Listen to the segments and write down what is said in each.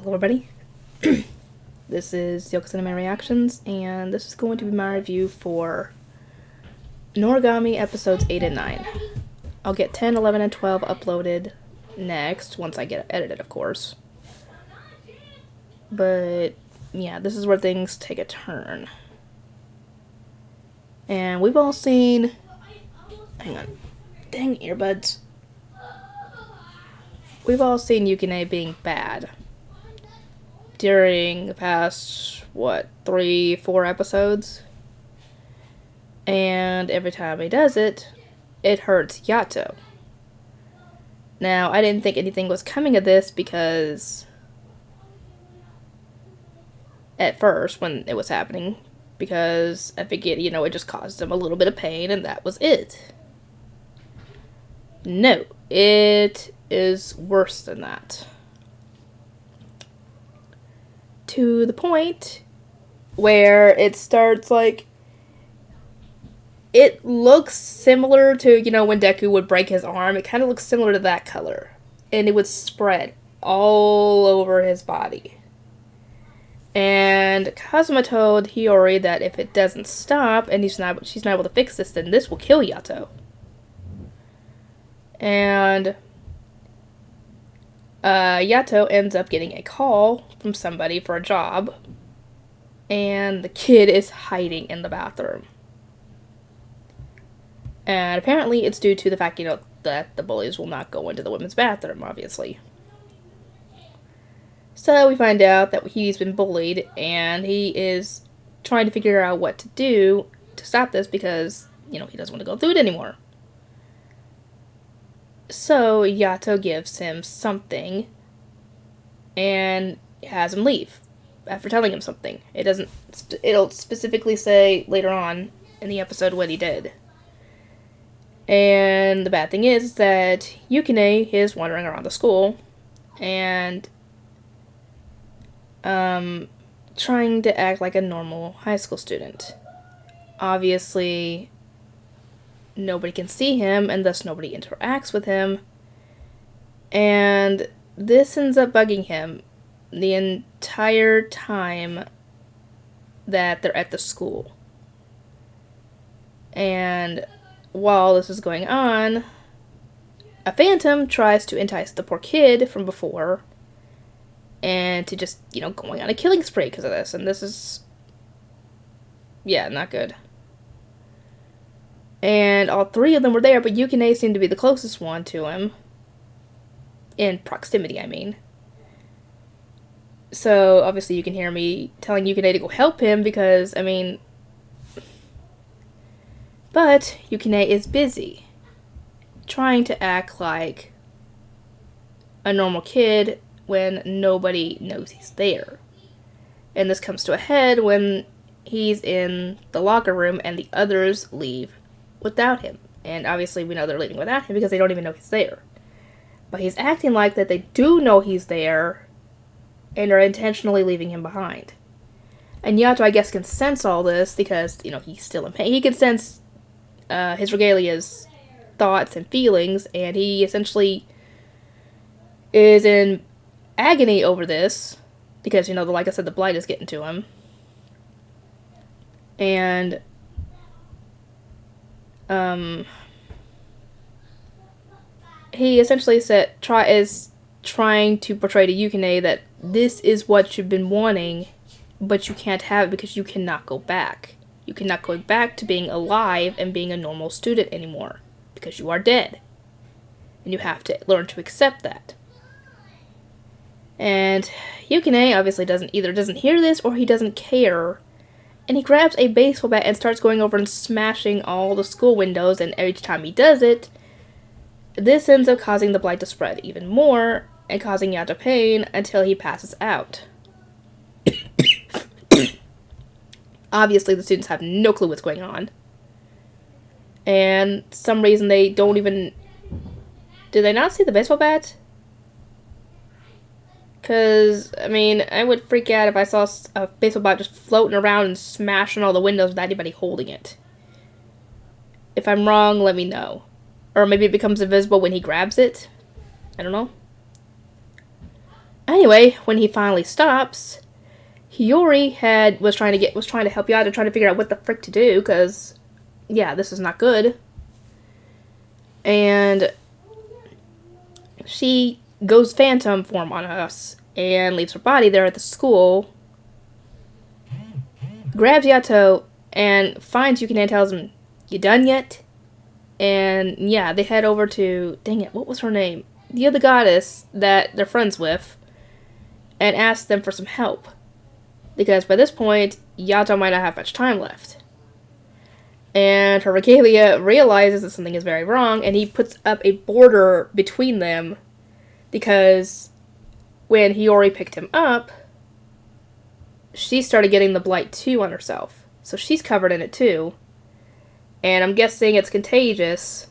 Hello everybody, this is Yoko Cinema Reactions, and this is going to be my review for Noragami episodes 8 and 9. I'll get 10, 11, and 12 uploaded next, once I get it edited, of course. But, yeah, this is where things take a turn. And we've all seen... Hang on. Dang earbuds. We've all seen Yukine being bad during the past, 3, 4 episodes? And every time he does it, it hurts Yato. Now, I didn't think anything was coming of this because at first, when it was happening, because I figured, it just caused him a little bit of pain and that was it. No, it is worse than that. To the point where it starts it looks similar to, when Deku would break his arm. It kind of looks similar to that color. And it would spread all over his body. And Kazuma told Hiyori that if it doesn't stop and she's not able to fix this, then this will kill Yato. And Yato ends up getting a call from somebody for a job, and the kid is hiding in the bathroom. And apparently it's due to the fact, that the bullies will not go into the women's bathroom, obviously. So we find out that he's been bullied, and he is trying to figure out what to do to stop this because, he doesn't want to go through it anymore. So Yato gives him something and has him leave after telling him something. It'll specifically say later on in the episode what he did. And the bad thing is that Yukine is wandering around the school and trying to act like a normal high school student. Obviously, nobody can see him, and thus nobody interacts with him. And this ends up bugging him the entire time that they're at the school. And while this is going on, a phantom tries to entice the poor kid from before and to just, going on a killing spree because of this. And this is, not good. And all three of them were there, but Yukine seemed to be the closest one to him. In proximity, I mean. So, obviously you can hear me telling Yukine to go help him because, But Yukine is busy trying to act like a normal kid when nobody knows he's there. And this comes to a head when he's in the locker room and the others leave without him. And obviously we know they're leaving without him because they don't even know he's there. But he's acting like that they do know he's there and are intentionally leaving him behind. And Yato, I guess, can sense all this because, he's still in pain. He can sense his regalia's thoughts and feelings, and he essentially is in agony over this because, like I said, the blight is getting to him. And he essentially is trying to portray to Yukine that this is what you've been wanting, but you can't have it because you cannot go back. You cannot go back to being alive and being a normal student anymore because you are dead. And you have to learn to accept that. And Yukine obviously doesn't hear this or he doesn't care. And he grabs a baseball bat and starts going over and smashing all the school windows, and every time he does it, this ends up causing the blight to spread even more and causing Yato pain until he passes out. Obviously, the students have no clue what's going on. And some reason they don't even... Did they not see the baseball bat? Because, I would freak out if I saw a baseball bat just floating around and smashing all the windows without anybody holding it. If I'm wrong, let me know. Or maybe it becomes invisible when he grabs it. I don't know. Anyway, when he finally stops, Hiyori was trying to help Yato, trying to figure out what the frick to do, because, yeah, this is not good. And she goes phantom form on us and leaves her body there at the school, grabs Yato, and finds Yukine and tells him, "You done yet?" And yeah, they head over to, dang it, what was her name? The other goddess that they're friends with, and ask them for some help. Because by this point, Yato might not have much time left. And her regalia realizes that something is very wrong, and he puts up a border between them, because when Hiyori picked him up, she started getting the blight too on herself. So she's covered in it too. And I'm guessing it's contagious.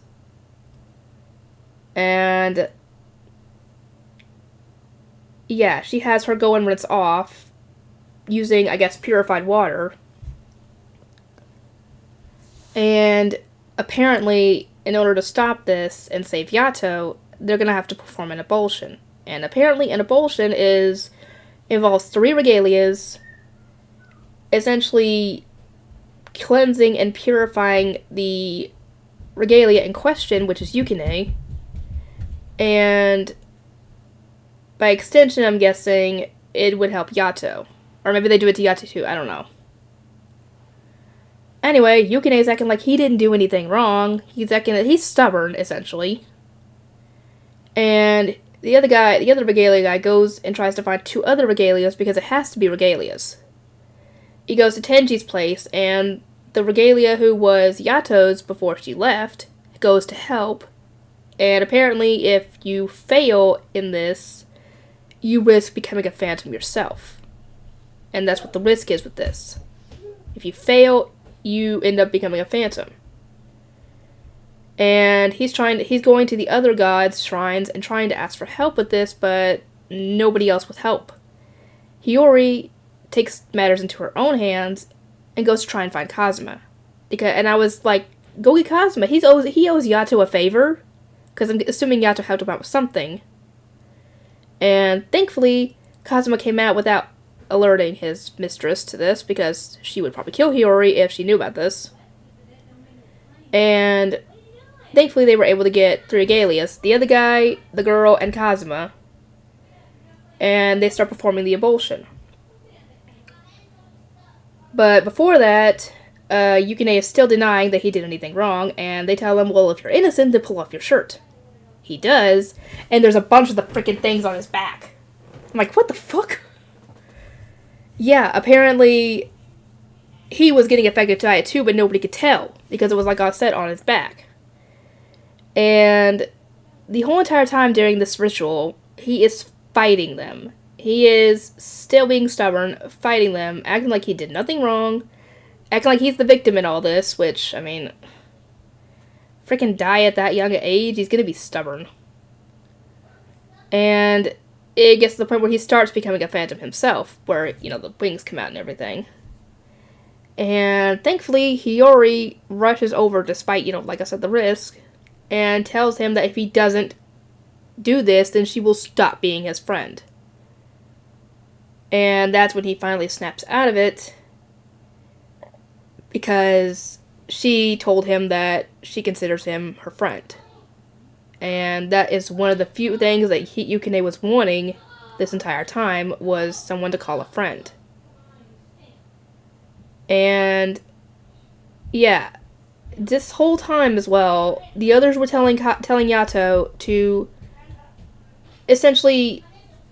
And yeah, she has her go and rinse off using, I guess, purified water. And apparently, in order to stop this and save Yato, they're going to have to perform an ablution. And apparently an ablution involves 3 regalias, essentially cleansing and purifying the regalia in question, which is Yukine. And by extension, I'm guessing it would help Yato. Or maybe they do it to Yato too, I don't know. Anyway, Yukine's acting like he didn't do anything wrong. He's stubborn, essentially. And the other regalia guy goes and tries to find 2 other regalias because it has to be regalias. He goes to Tenji's place, and the regalia who was Yato's before she left goes to help. And apparently, if you fail in this, you risk becoming a phantom yourself. And that's what the risk is with this. If you fail, you end up becoming a phantom. And he's going to the other gods' shrines and trying to ask for help with this, but nobody else with help. Hiyori takes matters into her own hands and goes to try and find Kazuma. And I was like, go get Kazuma. He owes Yato a favor, because I'm assuming Yato helped him out with something. And thankfully, Kazuma came out without alerting his mistress to this, because she would probably kill Hiyori if she knew about this. And thankfully they were able to get 3 regalias, the other guy, the girl, and Kazuma. And they start performing the ablution. But before that, Yukine is still denying that he did anything wrong, and they tell him, well, if you're innocent, then pull off your shirt. He does, and there's a bunch of the freaking things on his back. I'm like, what the fuck? Yeah, apparently he was getting affected by it too, but nobody could tell, because it was like I said, on his back. And the whole entire time during this ritual, he is fighting them. He is still being stubborn, fighting them, acting like he did nothing wrong, acting like he's the victim in all this, which, I mean, freaking die at that young age, he's gonna be stubborn. And it gets to the point where he starts becoming a phantom himself, where, you know, the wings come out and everything. And thankfully, Hiyori rushes over despite, you know, like I said, the risk, and tells him that if he doesn't do this, then she will stop being his friend. And that's when he finally snaps out of it, because she told him that she considers him her friend. And that is one of the few things that Yukine was wanting this entire time, was someone to call a friend. And yeah, this whole time as well, the others were telling Yato to essentially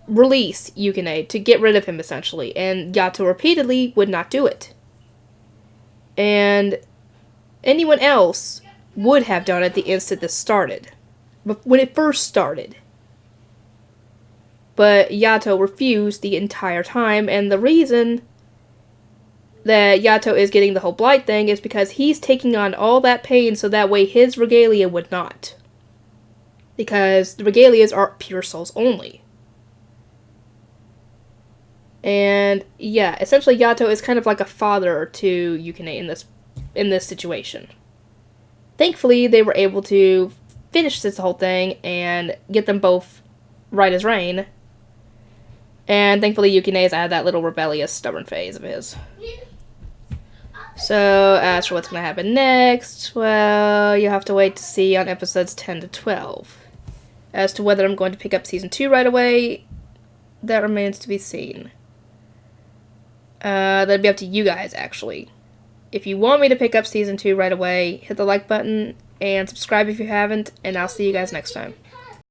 release Yukine, to get rid of him, essentially, and Yato repeatedly would not do it. And anyone else would have done it the instant this started, when it first started. But Yato refused the entire time, and the reason that Yato is getting the whole blight thing is because he's taking on all that pain so that way his regalia would not. Because the regalias are pure souls only. And yeah, essentially Yato is kind of like a father to Yukine in this situation. Thankfully, they were able to finish this whole thing and get them both right as rain. And thankfully Yukine is out of that little rebellious, stubborn phase of his. So, as for what's going to happen next, well, you'll have to wait to see on episodes 10 to 12. As to whether I'm going to pick up Season 2 right away, that remains to be seen. That'd be up to you guys, actually. If you want me to pick up Season 2 right away, hit the like button and subscribe if you haven't, and I'll see you guys next time.